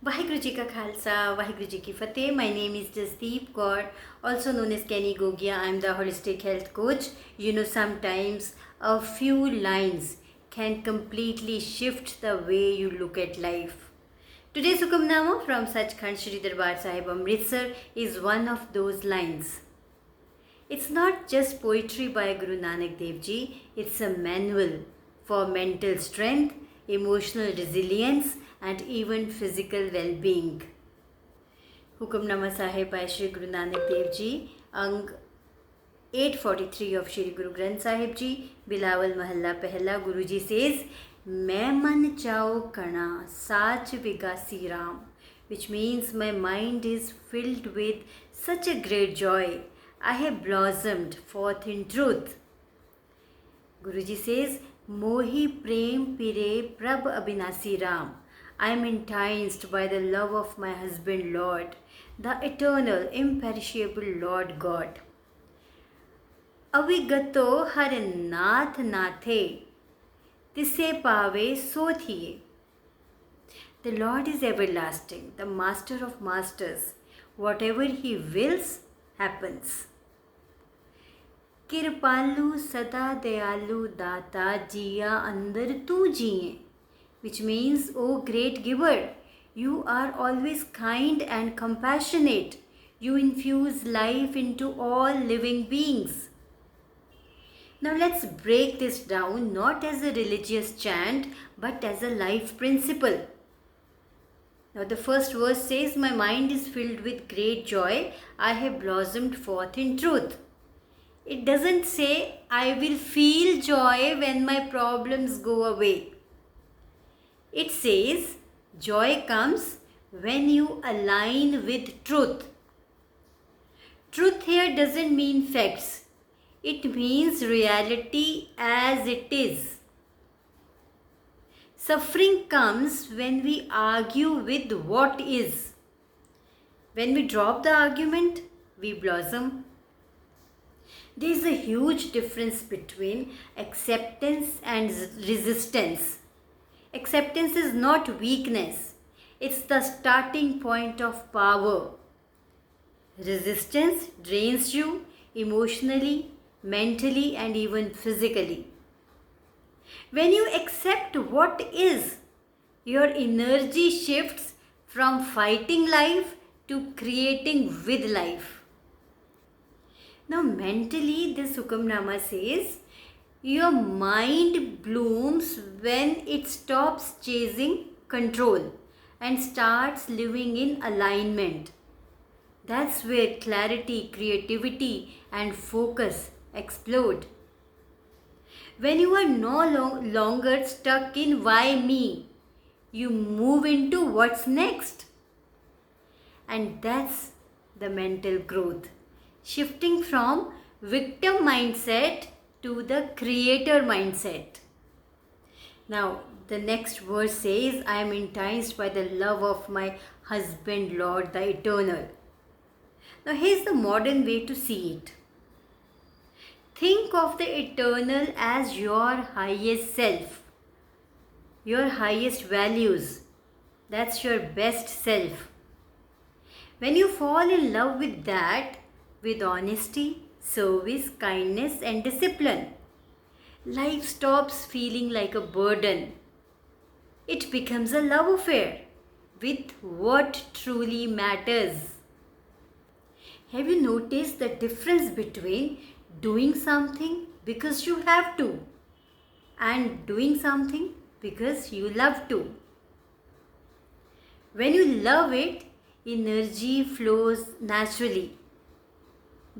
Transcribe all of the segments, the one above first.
वाहिगुरु जी का खालसा, वाहिगुरु जी की फतेह. My name is Jasdeep Kaur, also known as Kenny Gogia. I am the holistic health coach. Sometimes a few lines can completely shift the way you look at life. Today's Hukamnama from Sachkhand Shri Darbar Sahib Amritsar is one of those lines. It's not just poetry by Guru Nanak Dev Ji, it's a manual for mental strength, emotional resilience, and even physical well being. Hukamnama Sahib by Shri Guru Nanak Dev Ji, Ang 843 of Shri Guru Granth Sahib Ji, Bilawal Mahalla Pehla. Guruji says, "मैं मन चाओ कणा साच विगासी Ram," which means my mind is filled with such a great joy. I have blossomed forth in truth. Guruji says, "Mohi prem pire prab abhinasi Ram." I am enticed by the love of my husband Lord, the eternal, imperishable Lord God. अविगतो हर नाथ नाथे तिसे पावे सो थिए. The Lord is everlasting, the master of masters. Whatever he wills happens. कृपालु सदा दयालु दाता जिया अंदर तू जिए, which means, O great giver, you are always kind and compassionate. You infuse life into all living beings. Now let's break this down not as a religious chant but as a life principle. Now the first verse says, "My mind is filled with great joy. I have blossomed forth in truth." It doesn't say, "I will feel joy when my problems go away." It says, joy comes when you align with truth. Truth here doesn't mean facts. It means reality as it is. Suffering comes when we argue with what is. When we drop the argument, we blossom. There is a huge difference between acceptance and resistance. Acceptance is not weakness. It's the starting point of power. Resistance drains you emotionally, mentally, and even physically. When you accept what is, your energy shifts from fighting life to creating with life. Now mentally, this Hukamnama says, your mind blooms when it stops chasing control and starts living in alignment. That's where clarity, creativity, and focus explode. When you are no longer stuck in why me, you move into what's next. And that's the mental growth. Shifting from victim mindset to the creator mindset. Now, the next verse says, "I am enticed by the love of my husband, Lord, the eternal." Now, here's the modern way to see it. Think of the eternal as your highest self, your highest values. That's your best self. When you fall in love with that, with honesty, service, kindness, and discipline, life stops feeling like a burden. It becomes a love affair with what truly matters. Have you noticed the difference between doing something because you have to and doing something because you love to? When you love it, energy flows naturally.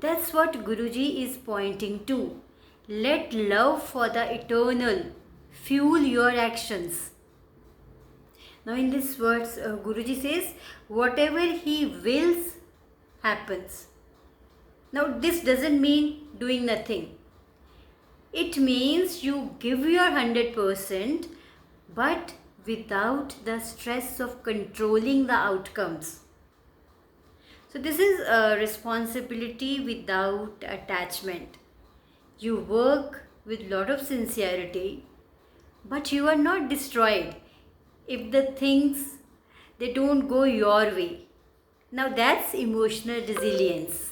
That's what Guruji is pointing to. Let love for the eternal fuel your actions. Now in this verse, Guruji says, whatever he wills happens. Now this doesn't mean doing nothing. It means you give your 100% but without the stress of controlling the outcomes. So this is a responsibility without attachment. You work with lot of sincerity, but you are not destroyed if the things they don't go your way. Now that's emotional resilience.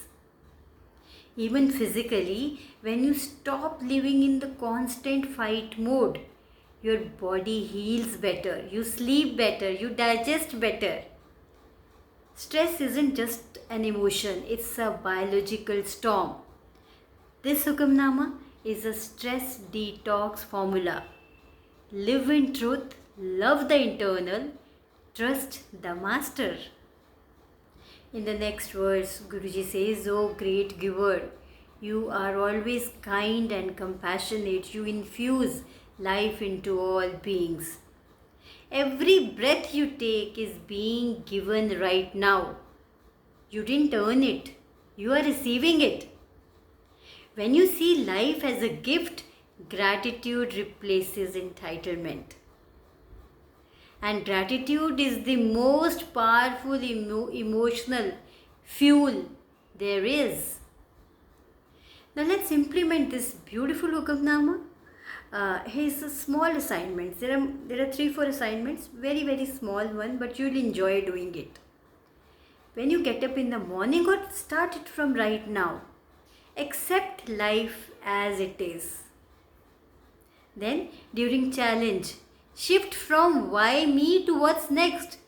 Even physically, when you stop living in the constant fight mode, your body heals better, you sleep better, you digest better. Stress isn't just an emotion, it's a biological storm. This Hukamnama is a stress detox formula. Live in truth, love the internal, trust the master. In the next verse, Guruji says, "O great giver, you are always kind and compassionate. You infuse life into all beings. Every breath you take is being given right now. You didn't earn it, you are receiving it. When you see life as a gift, gratitude replaces entitlement. And gratitude is the most powerful emotional fuel there is." Now let's implement this beautiful Hukamnama. Here's a small assignments. There are 3-4 assignments, very small one, but you'll enjoy doing it. When you get up in the morning, or start it from right now, accept life as it is. Then during challenge, shift from why me to what's next.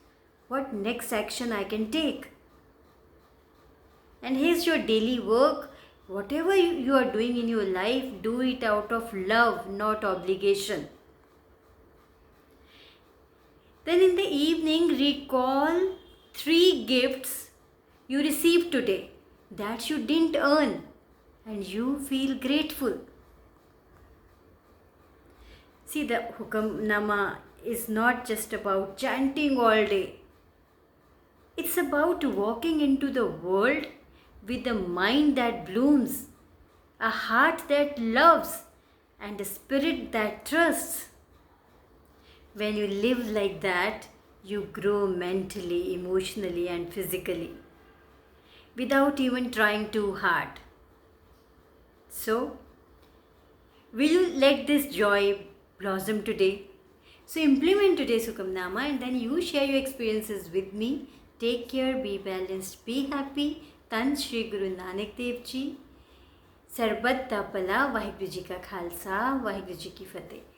What next action I can take? And here's your daily work. Whatever you are doing in your life, do it out of love, not obligation. Then in the evening, recall 3 gifts you received today that you didn't earn and you feel grateful. See, the Hukamnama is not just about chanting all day. It's about walking into the world with a mind that blooms, a heart that loves, and a spirit that trusts. When you live like that, you grow mentally, emotionally, and physically without even trying too hard. So, will you let this joy blossom today? So implement today's Hukamnama and then you share your experiences with me. Take care, be balanced, be happy. तन श्री गुरु नानक देव जी। सरबत दा भला। वाहिगुरु जी का खालसा, वाहिगुरु जी की फतेह।